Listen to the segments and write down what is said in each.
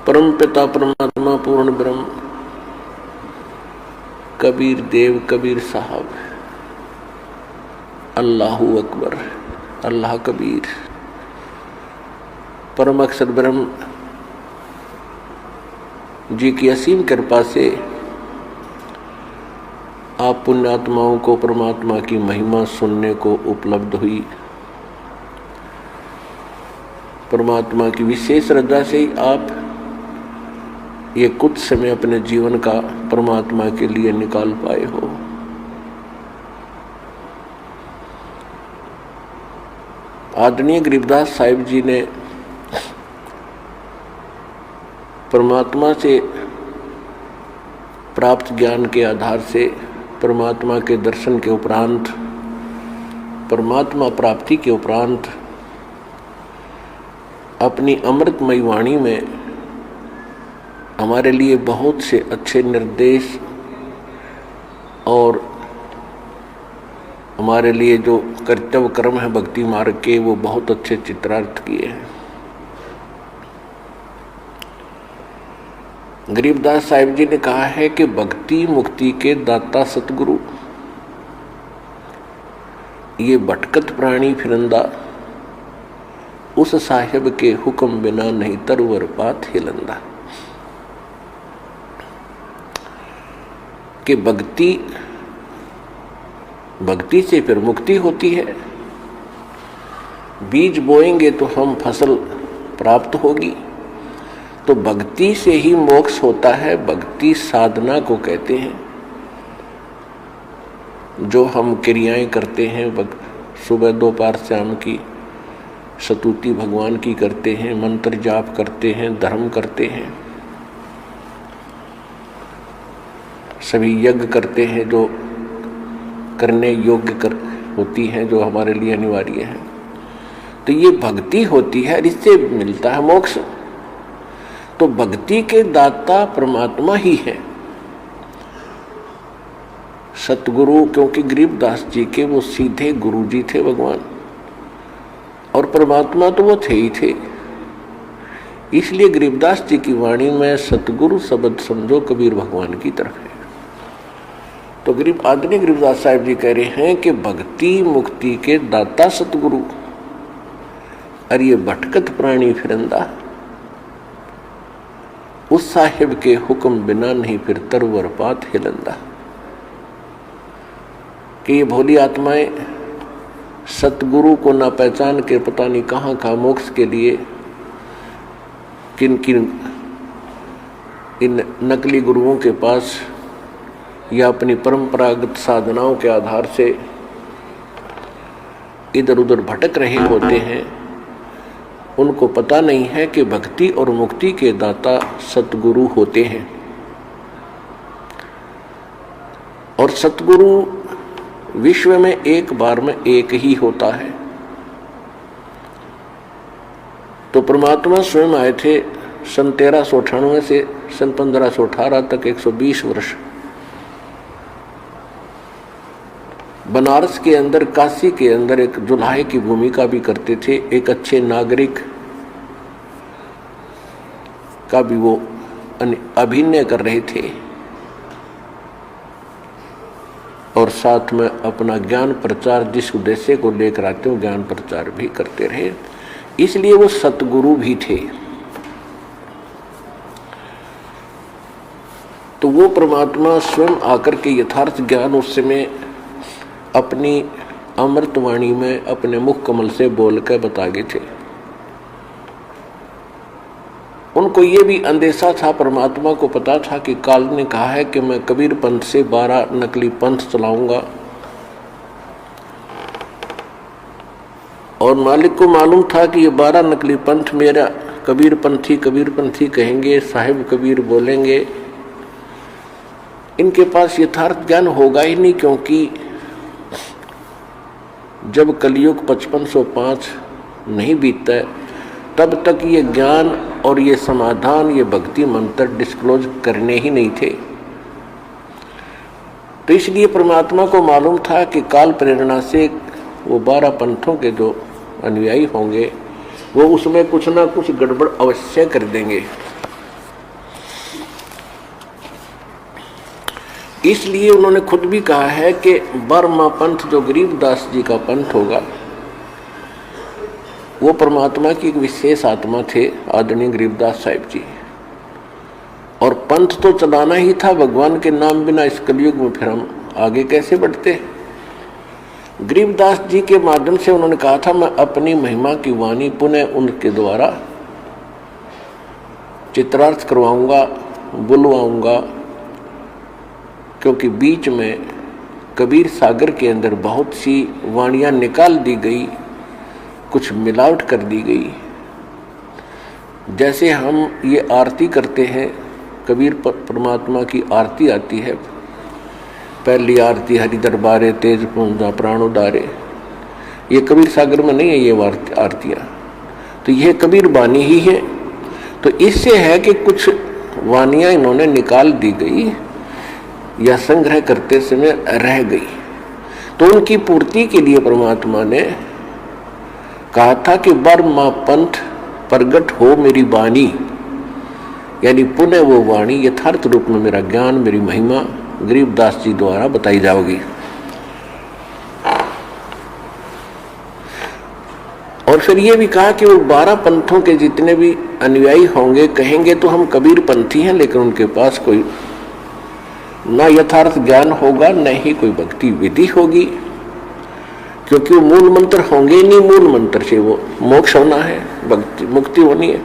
परम पिता परमात्मा पूर्ण ब्रह्म कबीर देव कबीर साहब, अल्लाहू अकबर, अल्लाह कबीर, परम अक्षर ब्रह्म जी की असीम कृपा से आप पुण्यात्माओं को परमात्मा की महिमा सुनने को उपलब्ध हुई। परमात्मा की विशेष श्रद्धा से ही आप ये कुछ समय अपने जीवन का परमात्मा के लिए निकाल पाए हो। आदरणीय गरीबदास साहिब जी ने परमात्मा से प्राप्त ज्ञान के आधार से परमात्मा के दर्शन के उपरांत, परमात्मा प्राप्ति के उपरांत अपनी अमृतमयी वाणी में हमारे लिए बहुत से अच्छे निर्देश और हमारे लिए जो कर्तव्य कर्म है भक्ति मार्ग के, वो बहुत अच्छे चित्रार्थ किए हैं। गरीबदास साहिब जी ने कहा है कि भक्ति मुक्ति के दाता सतगुरु, ये भटकत प्राणी फिरंदा, उस साहिब के हुक्म बिना नहीं तरवर पात हिलंदा। कि भक्ति से फिर मुक्ति होती है। बीज बोएंगे तो हम फसल प्राप्त होगी, तो भक्ति से ही मोक्ष होता है। भक्ति साधना को कहते हैं। जो हम क्रियाएं करते हैं, सुबह दोपहर शाम की स्तुति भगवान की करते हैं, मंत्र जाप करते हैं, धर्म करते हैं, सभी यज्ञ करते हैं जो करने योग्य होती हैं, जो हमारे लिए अनिवार्य है, तो ये भक्ति होती है, इससे मिलता है मोक्ष। तो भक्ति के दाता परमात्मा ही है। सतगुरु, क्योंकि गरीबदास जी के वो सीधे गुरु जी थे भगवान, और परमात्मा तो वो थे ही थे। इसलिए गरीबदास जी की वाणी में सतगुरु शब्द समझो कबीर भगवान की तरफ है। तो आदरणीय गरीबदास साहिब जी कह रहे हैं कि भक्ति मुक्ति के दाता सतगुरु, अरे ये भटकत प्राणी फिरंदा, उस साहिब के हुक्म बिना नहीं फिर तरवर पात हिलंदा। कि ये भोली आत्माएं सतगुरु को ना पहचान के पता नहीं कहाँ कहाँ मोक्ष के लिए किन किन इन नकली गुरुओं के पास या अपनी परंपरागत साधनाओं के आधार से इधर उधर भटक रहे होते हैं। उनको पता नहीं है कि भक्ति और मुक्ति के दाता सतगुरु होते हैं, और सतगुरु विश्व में एक बार में एक ही होता है। तो परमात्मा स्वयं आए थे सन 1398 से सन 1518 तक 120 वर्ष बनारस के अंदर, काशी के अंदर एक जुल्हे की भूमिका भी करते थे। एक अच्छे नागरिक का भी वो अभिनय कर रहे थे, और साथ में अपना ज्ञान प्रचार, जिस उद्देश्य को लेकर आते हो, ज्ञान प्रचार भी करते रहे। इसलिए वो सतगुरु भी थे। तो वो परमात्मा स्वयं आकर के यथार्थ ज्ञान उस समय अपनी अमृतवाणी में अपने मुख कमल से बोल कर बता गए थे। उनको ये भी अंदेशा था, परमात्मा को पता था कि काल ने कहा है कि मैं कबीर पंथ से 12 नकली पंथ चलाऊंगा, और मालिक को मालूम था कि ये 12 नकली पंथ मेरा कबीर पंथी कहेंगे, साहिब कबीर बोलेंगे, इनके पास यथार्थ ज्ञान होगा ही नहीं। क्योंकि जब कलयुग 5505 नहीं बीतता है, तब तक ये ज्ञान और ये समाधान, ये भक्ति मंत्र डिस्क्लोज करने ही नहीं थे। तो इसलिए परमात्मा को मालूम था कि काल प्रेरणा से वो 12 पंथों के जो अनुयायी होंगे वो उसमें कुछ ना कुछ गड़बड़ अवश्य कर देंगे। इसलिए उन्होंने खुद भी कहा है कि बर्मा पंथ जो गरीबदास जी का पंथ होगा वो परमात्मा की एक विशेष आत्मा थे आदरणीय गरीबदास साहिब जी। और पंथ तो चलाना ही था भगवान के नाम बिना इस कलयुग में, फिर हम आगे कैसे बढ़ते। गरीबदास जी के माध्यम से उन्होंने कहा था मैं अपनी महिमा की वाणी पुनः उनके द्वारा चित्रार्थ करवाऊंगा, बुलवाऊंगा, क्योंकि बीच में कबीर सागर के अंदर बहुत सी वाणियां निकाल दी गई, कुछ मिलावट कर दी गई। जैसे हम ये आरती करते हैं, कबीर परमात्मा की आरती आती है, पहली आरती हरि दरबारे तेज पूंजा प्राणोदारे, ये कबीर सागर में नहीं है ये आरतियाँ, तो ये कबीर वाणी ही है। तो इससे है कि कुछ वाणियाँ इन्होंने निकाल दी गई या संग्रह करते समय रह गई, तो उनकी पूर्ति के लिए परमात्मा ने कहा था कि बर्मा पंथ प्रगट हो मेरी वाणी, यानी पुनः वो वाणी यथार्थ रूप में मेरा ज्ञान, मेरी महिमा गरीबदास जी द्वारा बताई जाओगी। और फिर ये भी कहा कि वो 12 पंथों के जितने भी अनुयायी होंगे कहेंगे तो हम कबीर पंथी हैं, लेकिन उनके पास कोई ना यथार्थ ज्ञान होगा, न ही कोई भक्ति विधि होगी, क्योंकि वो मूल मंत्र होंगे नहीं। मूल मंत्र से वो मोक्ष होना है, भक्ति मुक्ति होनी है,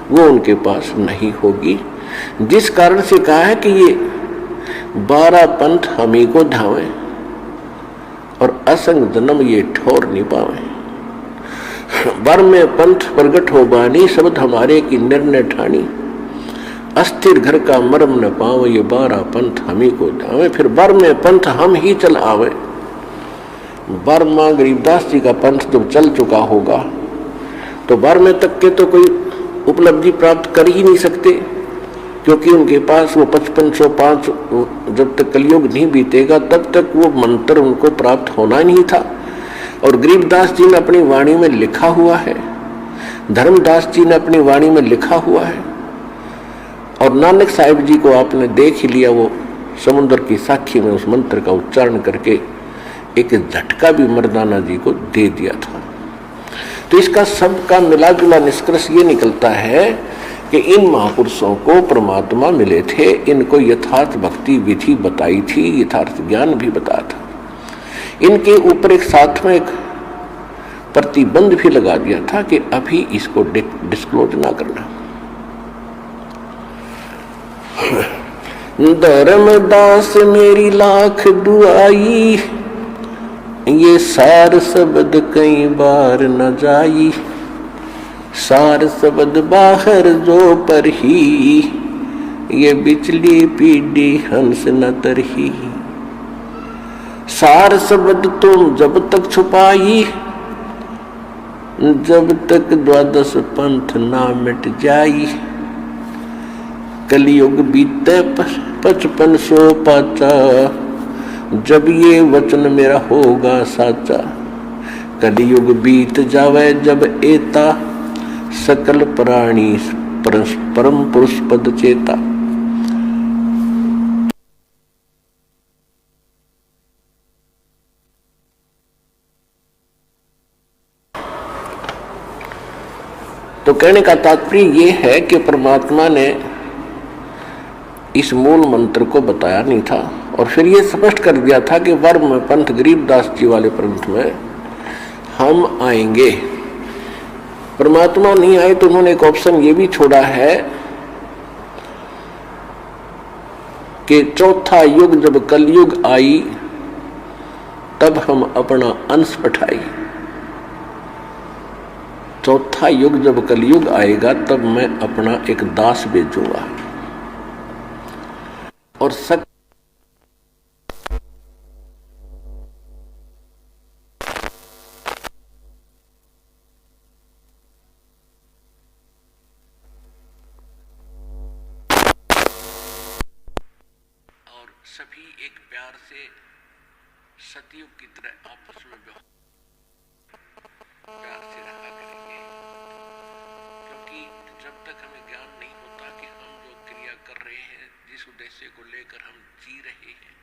वो उनके पास नहीं होगी। जिस कारण से कहा है कि ये 12 पंथ हम ही को धावे और असंग जन्म ये ठोर नहीं पावे। बर में पंथ प्रगट हो बानी, शब्द हमारे की निर्णय ठानी, अस्थिर घर का मर्म न पावे, ये 12 पंथ हम ही को धावे। फिर बर में पंथ हम ही चल आवे। बर्मा गरीबदास जी का पंथ जब चल चुका होगा तो बर्मे तक के तो कोई उपलब्धि प्राप्त कर ही नहीं सकते, क्योंकि उनके पास वो 5505 जब तक कलयुग नहीं बीतेगा तब तक वो मंत्र उनको प्राप्त होना नहीं था। और गरीबदास जी ने अपनी वाणी में लिखा हुआ है, धर्मदास जी ने अपनी वाणी में लिखा हुआ है, और नानक साहिब जी को आपने देख ही लिया, वो समुद्र की साखी में उस मंत्र का उच्चारण करके एक झटका भी मर्दाना जी को दे दिया था। तो इसका सबका मिला जुला निष्कर्ष ये निकलता है कि इन महापुरुषों को परमात्मा मिले थे, इनको यथार्थ भक्ति विधि बताई थी, यथार्थ ज्ञान भी बताया था। इनके ऊपर एक साथ में एक प्रतिबंध भी लगा दिया था कि अभी इसको डिस्क्लोज ना करना। धर्मदास मेरी लाख दुआई, ये सार शब्द कई बार न जाई, सार शब्द बाहर जो पर ही, ये बिचली पीढ़ी हंस न तरही। सार शब्द तुम जब तक छुपाई, जब तक 12 पंथ ना मिट जाई, कलयुग बीते 5500 पाचा, जब ये वचन मेरा होगा साचा। कलयुग बीत जावे जब एता, सकल प्राणी परम पुरुष पद चेता। तो कहने का तात्पर्य ये है कि परमात्मा ने इस मूल मंत्र को बताया नहीं था, और फिर ये स्पष्ट कर दिया था कि वर्म पंथ गरीबदास जी वाले पंथ में हम आएंगे। परमात्मा नहीं आए तो उन्होंने एक ऑप्शन ये भी छोड़ा है कि चौथा युग जब कलयुग आई तब हम अपना अंश पठाई। चौथा युग जब कलयुग आएगा तब मैं अपना एक दास भेजूंगा। और सभी एक प्यार से सतयुग की तरह आपस में प्यार से रहा करेंगे, क्योंकि जब तक हमें ज्ञान नहीं होता कि हम जो क्रिया कर रहे हैं, जिस उद्देश्य को लेकर हम जी रहे हैं,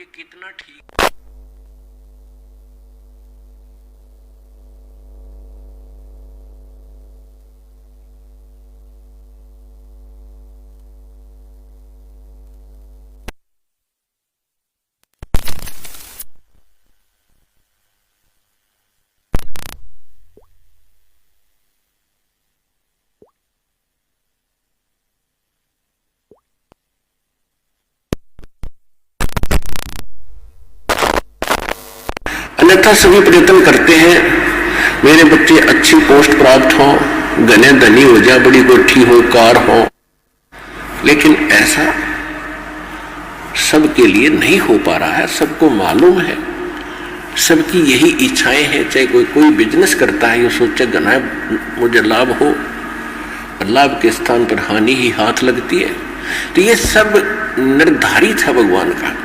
ये कितना ठीक। अन्यथा सभी प्रयत्न करते हैं मेरे बच्चे अच्छी पोस्ट प्राप्त हो, घने धनी हो जाए, बड़ी कोठी हो, कार हो, लेकिन ऐसा सबके लिए नहीं हो पा रहा है। सबको मालूम है, सबकी यही इच्छाएं हैं। चाहे कोई बिजनेस करता है, ये सोचे घना मुझे लाभ हो, लाभ के स्थान पर हानि ही हाथ लगती है। तो ये सब निर्धारित है भगवान का।